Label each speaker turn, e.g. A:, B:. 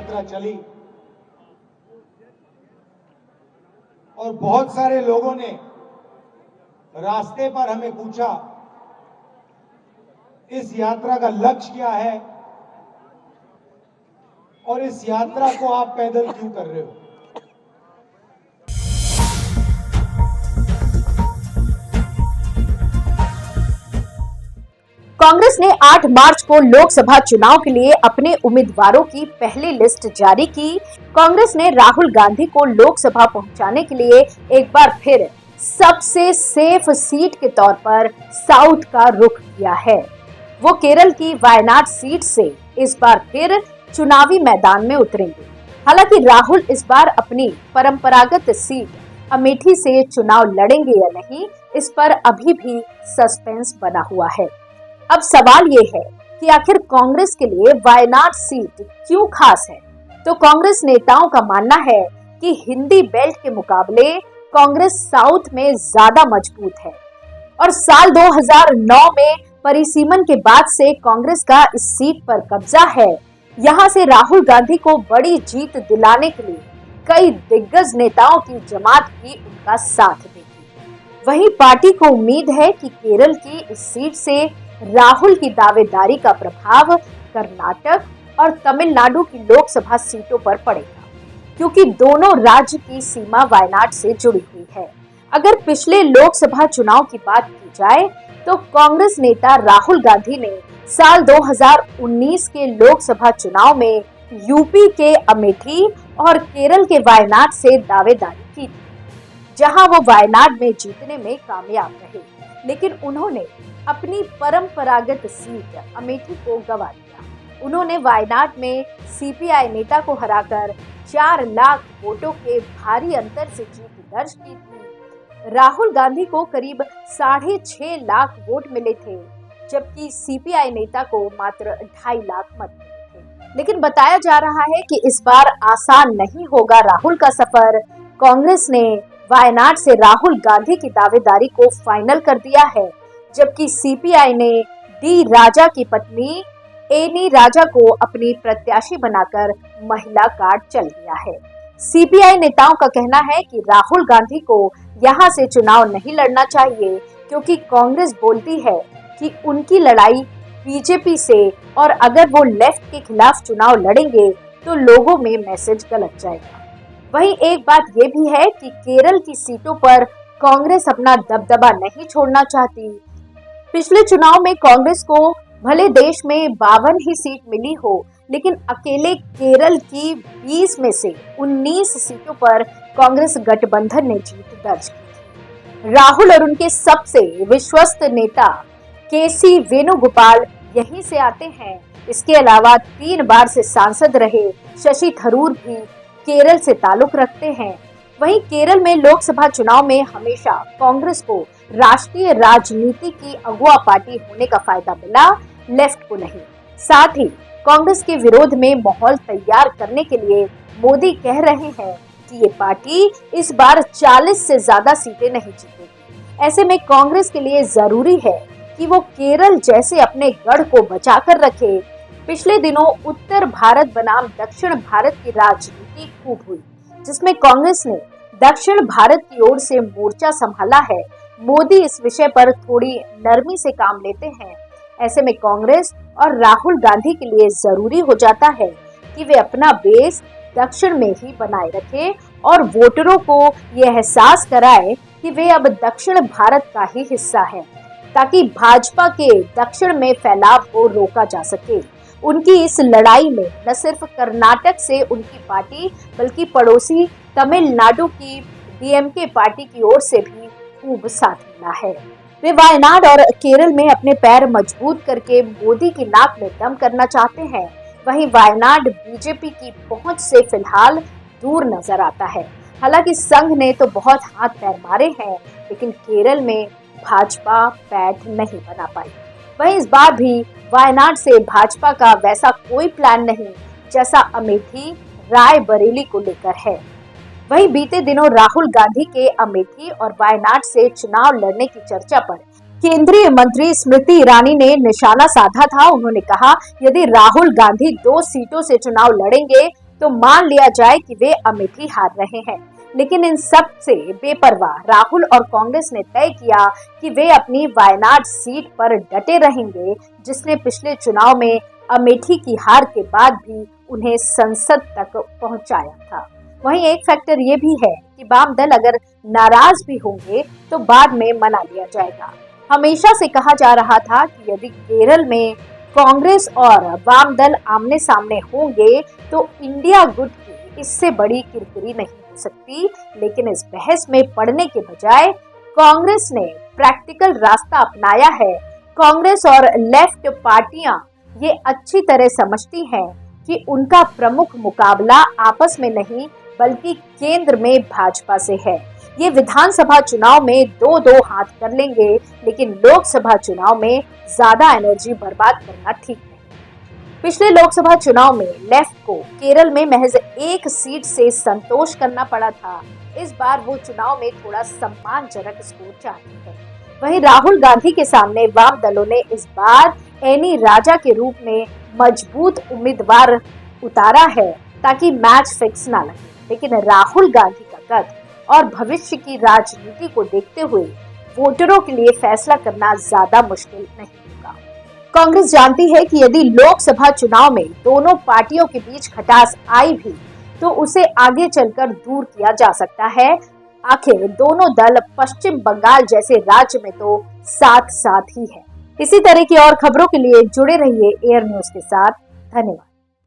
A: यात्रा चली और बहुत सारे लोगों ने रास्ते पर हमें पूछा, इस यात्रा का लक्ष्य क्या है और इस यात्रा को आप पैदल क्यों कर रहे हो।
B: कांग्रेस ने 8 मार्च को लोकसभा चुनाव के लिए अपने उम्मीदवारों की पहली लिस्ट जारी की। कांग्रेस ने राहुल गांधी को लोकसभा पहुंचाने के लिए एक बार फिर सबसे सेफ सीट के तौर पर साउथ का रुख किया है। वो केरल की वायनाड सीट से इस बार फिर चुनावी मैदान में उतरेंगे। हालांकि राहुल इस बार अपनी परंपरागत सीट अमेठी से चुनाव लड़ेंगे या नहीं, इस पर अभी भी सस्पेंस बना हुआ है। अब सवाल ये है कि आखिर कांग्रेस के लिए वायनाड सीट क्यों खास है। तो कांग्रेस नेताओं का मानना है कि हिंदी बेल्ट के मुकाबले कांग्रेस साउथ में ज्यादा मजबूत है और साल 2009 में परिसीमन के बाद से कांग्रेस का इस सीट पर कब्जा है। यहां से राहुल गांधी को बड़ी जीत दिलाने के लिए कई दिग्गज नेताओं की जमात भी उनका साथ देगी। वहीं पार्टी को उम्मीद है कि केरल की इस सीट से राहुल की दावेदारी का प्रभाव कर्नाटक और तमिलनाडु की लोकसभा सीटों पर पड़ेगा, क्योंकि दोनों राज्य की सीमा वायनाड से जुड़ी हुई है। अगर पिछले लोकसभा चुनाव की बात की जाए तो कांग्रेस नेता राहुल गांधी ने साल 2019 के लोकसभा चुनाव में यूपी के अमेठी और केरल के वायनाड से दावेदारी की थी, जहां वो वायनाड में जीतने में कामयाब रहे, लेकिन उन्होंने अपनी परंपरागत सीट अमेठी को गंवा दिया। उन्होंने वायनाड में सीपीआई नेता को हराकर 4 लाख वोटों के भारी अंतर से जीत दर्ज की थी। राहुल गांधी को करीब 6.5 लाख वोट मिले थे, जबकि सीपीआई नेता को मात्र 2.5 लाख मत मिले थे। लेकिन बताया जा रहा है कि इस बार आसान नहीं होगा राहुल का सफर। कांग्रेस ने वायनाड से राहुल गांधी की दावेदारी को फाइनल कर दिया है, जबकि सीपीआई ने डी राजा की पत्नी एनी राजा को अपनी प्रत्याशी बनाकर महिला कार्ड चल दिया है। सीपीआई नेताओं का कहना है कि राहुल गांधी को यहां से चुनाव नहीं लड़ना चाहिए, क्योंकि कांग्रेस बोलती है कि उनकी लड़ाई बीजेपी से, और अगर वो लेफ्ट के खिलाफ चुनाव लड़ेंगे तो लोगों में मैसेज गलत जाएगा। वहीं एक बात ये भी है कि केरल की सीटों पर कांग्रेस अपना दबदबा नहीं छोड़ना चाहती। पिछले चुनाव में कांग्रेस को भले देश में 52 ही सीट मिली हो, लेकिन अकेले केरल की 20 में से 19 सीटों पर कांग्रेस गठबंधन ने जीत दर्ज की थी। राहुल और उनके सबसे विश्वस्त नेता केसी वेणुगोपाल यहीं से आते हैं। इसके अलावा 3 बार से सांसद रहे शशि थरूर भी केरल से ताल्लुक रखते हैं। वहीं केरल में लोकसभा चुनाव में हमेशा कांग्रेस को राष्ट्रीय राजनीति की अगुवा पार्टी होने का फायदा मिला, लेफ्ट को नहीं। साथ ही कांग्रेस के विरोध में माहौल तैयार करने के लिए मोदी कह रहे हैं कि ये पार्टी इस बार 40 से ज्यादा सीटें नहीं जीतेगी। ऐसे में कांग्रेस के लिए जरूरी है कि वो केरल जैसे अपने गढ़ को बचाकर रखे। पिछले दिनों उत्तर भारत बनाम दक्षिण भारत की राजनीति खूब हुई, जिसमें कांग्रेस ने दक्षिण भारत की ओर से मोर्चा संभाला है। मोदी इस विषय पर थोड़ी नरमी से काम लेते हैं। ऐसे में कांग्रेस और राहुल गांधी के लिए जरूरी हो जाता है कि वे अपना बेस दक्षिण में ही बनाए रखें और वोटरों को यह एहसास कराए कि वे अब दक्षिण भारत का ही हिस्सा है, ताकि भाजपा के दक्षिण में फैलाव को रोका जा सके। उनकी इस लड़ाई में न सिर्फ कर्नाटक से उनकी पार्टी, बल्कि पड़ोसी तमिलनाडु की डीएमके पार्टी की ओर से भी खूब साथ मिला है। वे वायनाड और केरल में अपने पैर मजबूत करके मोदी की नाक में दम करना चाहते हैं। वहीं वायनाड बीजेपी की पहुंच से फिलहाल दूर नजर आता है। हालांकि संघ ने तो बहुत हाथ पैर मारे हैं, लेकिन केरल में भाजपा पैठ नहीं बना पाई। वहीं इस बार भी वायनाड से भाजपा का वैसा कोई प्लान नहीं जैसा अमेठी रायबरेली को लेकर है। वहीं बीते दिनों राहुल गांधी के अमेठी और वायनाड से चुनाव लड़ने की चर्चा पर केंद्रीय मंत्री स्मृति ईरानी ने निशाना साधा था। उन्होंने कहा, यदि राहुल गांधी 2 सीटों से चुनाव लड़ेंगे तो मान लिया जाए कि वे अमेठी हार रहे हैं। लेकिन इन सब से बेपरवाह राहुल और कांग्रेस ने तय किया कि वे अपनी वायनाड सीट पर डटे रहेंगे, जिसने पिछले चुनाव में अमेठी की हार के बाद भी उन्हें संसद तक पहुंचाया था। वहीं एक फैक्टर ये भी है कि वाम दल अगर नाराज भी होंगे तो बाद में मना लिया जाएगा। हमेशा से कहा जा रहा था कि यदि केरल में कांग्रेस और वाम दल आमने सामने होंगे तो इंडिया गुट की इससे बड़ी किरकिरी नहीं हो सकती। लेकिन इस बहस में पड़ने के बजाय कांग्रेस ने प्रैक्टिकल रास्ता अपनाया है। कांग्रेस और लेफ्ट पार्टियां ये अच्छी तरह समझती हैं कि उनका प्रमुख मुकाबला आपस में नहीं बल्कि केंद्र में भाजपा से है। ये विधानसभा चुनाव में दो हाथ कर लेंगे, लेकिन लोकसभा चुनाव में ज्यादा एनर्जी बर्बाद करना ठीक नहीं। पिछले लोकसभा चुनाव में लेफ्ट को केरल में महज एक सीट से संतोष करना पड़ा था। इस बार वो चुनाव में थोड़ा सम्मानजनक स्कोर चाहती है। वहीं राहुल गांधी के सामने वाम दलों ने इस बार एनी राजा के रूप में मजबूत उम्मीदवार उतारा है ताकि मैच फिक्स ना लगे। लेकिन राहुल गांधी का कद और भविष्य की राजनीति को देखते हुए वोटरों के लिए फैसला करना ज्यादा मुश्किल नहीं होगा। कांग्रेस जानती है कि यदि लोकसभा चुनाव में दोनों पार्टियों के बीच खटास आई भी तो उसे आगे चलकर दूर किया जा सकता है। आखिर दोनों दल पश्चिम बंगाल जैसे राज्य में तो साथ साथ ही है। इसी तरह की और खबरों के लिए जुड़े रहिए एयर न्यूज के साथ। धन्यवाद।